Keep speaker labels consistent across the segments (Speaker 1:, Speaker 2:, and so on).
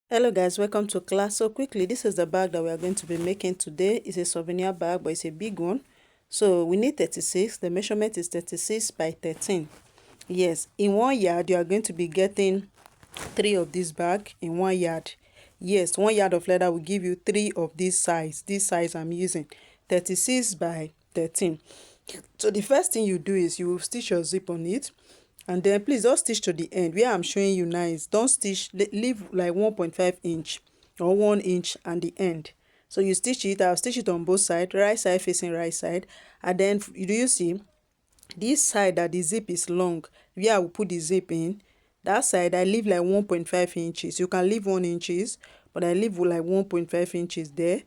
Speaker 1: Hello guys, welcome to class. So quickly, this is the bag that we are going to be making today. It's a souvenir bag, but it's a big one. So we need 36. The measurement is 36 by 13. Yes, in 1 yard you are going to be getting 3 of this bag in 1 yard. Yes, 1 yard of leather will give you 3 of this size I'm using, 36 by 13. So the first thing you do is you will stitch your zip on it, and then please don't stitch to the end where I'm showing you now. Is don't stitch, leave like 1.5 inch or 1 inch and the end. So you stitch it. I'll stitch it on both sides, right side facing right side. And then do you see this side that the zip is long, where I will put the zip in, that side I leave like 1.5 inches. You can leave 1 inches, but I leave like 1.5 inches there.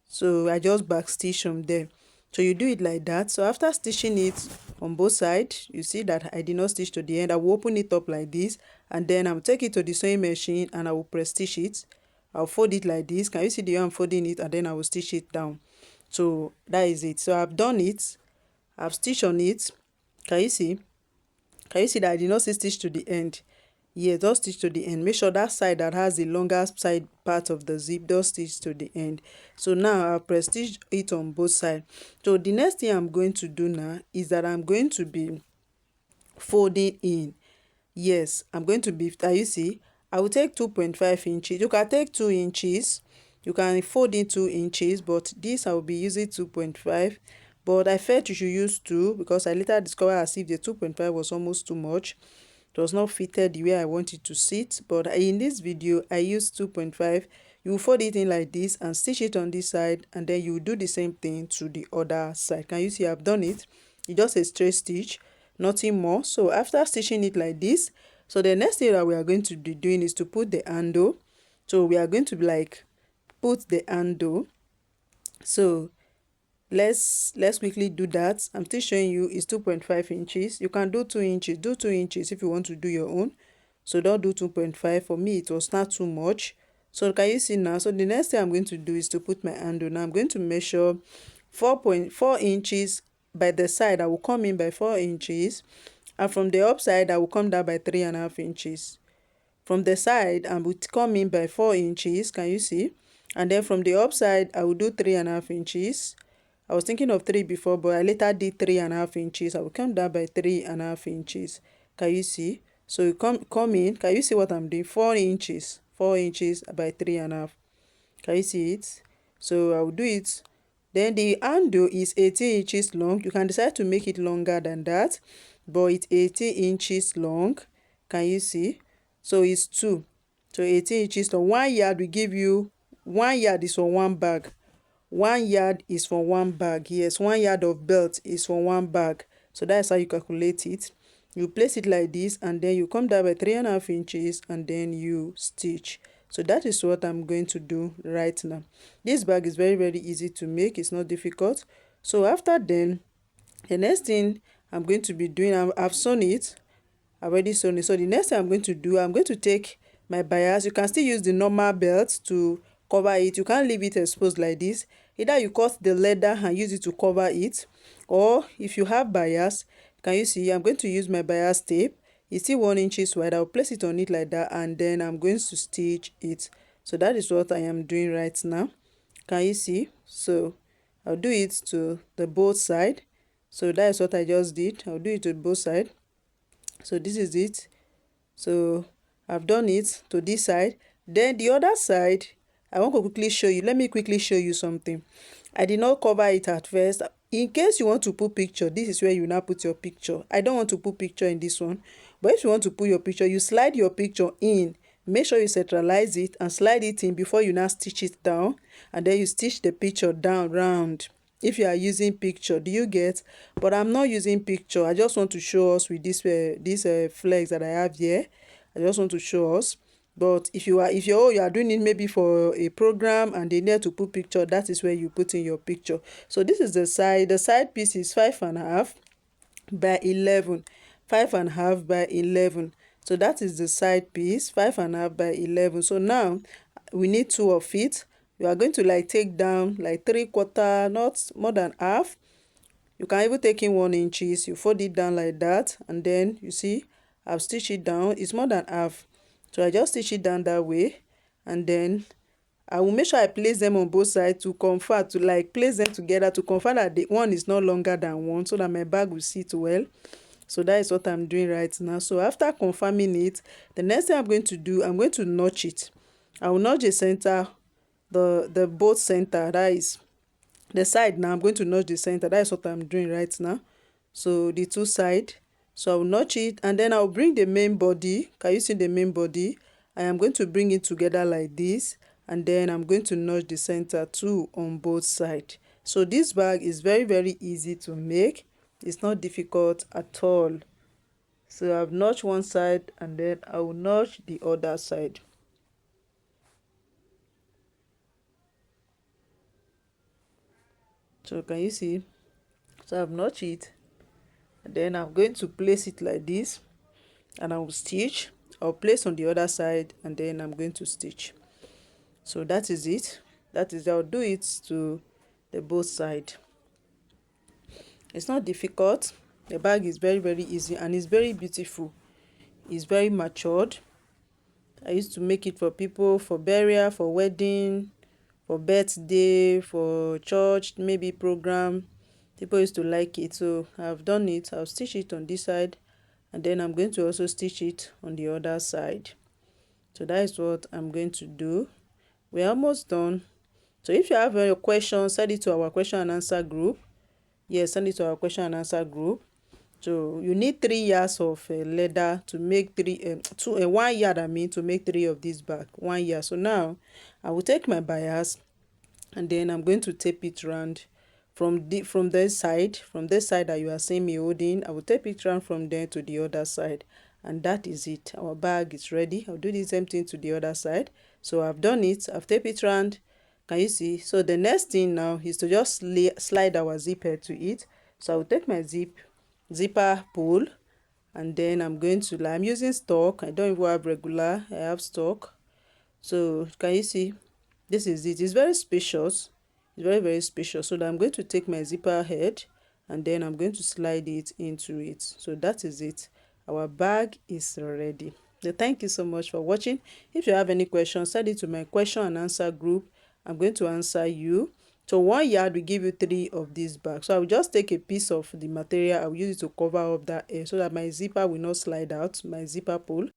Speaker 1: So I just back stitch from there. So you do it like that. So after stitching it on both sides, you see that I did not stitch to the end. I will open it up like this, and then I'll take it to the sewing machine and I will press stitch it. I'll fold it like this. Can you see the way I'm folding it? And then I will stitch it down. So that is it. So I've done it. I've stitched on it. Can you see? Can you see that I did not stitch to the end? Yes, just stitch to the end. Make sure that side that has the longer side part of the zip, just stitch to the end. So now I'll press stitch it on both sides. So the next thing I'm going to do now is that I'm going to be folding in. Yes, I'm going to be, you see, I will take 2.5 inches. You can take 2 inches. You can fold in 2 inches, but this I will be using 2.5. But I felt you should use 2 because I later discovered as if the 2.5 was almost too much. It was not fitted the way I wanted to sit, but in this video I used 2.5. You fold it in like this and stitch it on this side, and then you do the same thing to the other side. Can you see I've done it? It's just a straight stitch, nothing more. So after stitching it like this, so the next thing that we are going to be doing is to put the handle. So we are going to like put the handle. So let's quickly do that. I'm still showing you is 2.5 inches. You can do 2 inches. Do 2 inches if you want to do your own. So don't do 2.5. For me it was not too much. So can you see now? So the next thing I'm going to do is to put my handle. Now I'm going to measure 4.4 inches by the side. I will come in by 4 inches, and from the upside I will come down by 3.5 inches. From the side I will come in by 4 inches. Can you see? And then from the upside I will do 3.5 inches. I was thinking of 3 before, but I later did 3.5 inches. I will come down by 3.5 inches. Can you see? So you come in. Can you see what I'm doing? 4 inches. 4 inches by 3.5. Can you see it? So I will do it. Then the handle is 18 inches long. You can decide to make it longer than that, but it's 18 inches long. Can you see? So it's 2. So 18 inches long. 1 yard will give you, 1 yard is for 1 bag. 1 yard is for 1 bag. Yes, 1 yard of belt is for 1 bag. So that's how you calculate it. You place it like this, and then you come down by 3.5 inches, and then you stitch. So that is what I'm going to do right now. This bag is very easy to make. It's not difficult. So after then, the next thing I'm going to be doing, I've sewn it. I've already sewn it. So the next thing I'm going to do, I'm going to take my bias. You can still use the normal belt to cover it. You can't leave it exposed like this. Either you cut the leather and use it to cover it, or if you have bias, can you see I'm going to use my bias tape. It's still 1 inch wide. I'll place it on it like that, and then I'm going to stitch it. So that is what I am doing right now. Can you see? So I'll do it to the both side. So that is what I just did. I'll do it to both side. So this is it. So I've done it to this side. Then the other side, I want to quickly show you. Let me quickly show you something. I did not cover it at first. In case you want to put picture, this is where you now put your picture. I don't want to put picture in this one, but if you want to put your picture, you slide your picture in. Make sure you centralize it and slide it in before you now stitch it down, and then you stitch the picture down round. If you are using picture, do you get? But I'm not using picture. I just want to show us with this flex that I have here. I just want to show us. But if you are doing it maybe for a program and they need to put picture, that is where you put in your picture. So this is the side piece is 5.5 by 11. 5.5 by 11. So that is the side piece, 5.5 by 11. So now we need 2 of it. You are going to like take down like 3/4, not more than half. You can even take in 1 inches. You fold it down like that, and then you see I've stitched it down. It's more than half. So I just stitch it down that way, and then I will make sure I place them on both sides to confirm, to like place them together to confirm that the one is no longer than one, so that my bag will sit well. So that is what I'm doing right now. So after confirming it, the next thing I'm going to do, I'm going to notch it. I will notch the center, the both center, that is the side. Now I'm going to notch the center. That is what I'm doing right now. So the two side, so I'll notch it, and then I'll bring the main body. Can you see the main body? I am going to bring it together like this, and then I'm going to notch the center too on both sides. So this bag is very easy to make. It's not difficult at all. So I've notched one side, and then I will notch the other side. So can you see? So I've notched it, and then I'm going to place it like this, and I will stitch. I'll place on the other side, and then I'm going to stitch. So that is it. That is, I'll do it to the both side. It's not difficult. The bag is very easy, and it's very beautiful. It's very matured. I used to make it for people, for burial, for wedding, for birthday, for church, maybe program. People used to like it, so I've done it. I'll stitch it on this side, and then I'm going to also stitch it on the other side. So that is what I'm going to do. We're almost done. So if you have your questions, send it to our question and answer group. Yes, send it to our question and answer group. So you need 3 yards of leather to make 1 yard, I mean, to make 3 of this bag. 1 yard. So now I will take my bias, and then I'm going to tape it round from this side that you are seeing me holding. I will tape it round from there to the other side, and that is it. Our bag is ready. I'll do the same thing to the other side. So I've done it. I've taped it round. Can you see? So the next thing now is to just slide our zipper to it. So I will take my zipper pull, and then I'm using stock. I don't even have regular, I have stock. So can you see? This is it. It's very spacious. It's very spacious. So I'm going to take my zipper head, and then I'm going to slide it into it. So that is it. Our bag is ready. So thank you so much for watching. If you have any questions, send it to my question and answer group. I'm going to answer you. So 1 yard will give you 3 of these bags. So I will just take a piece of the material. I will use it to cover up that air so that my zipper will not slide out, my zipper pull.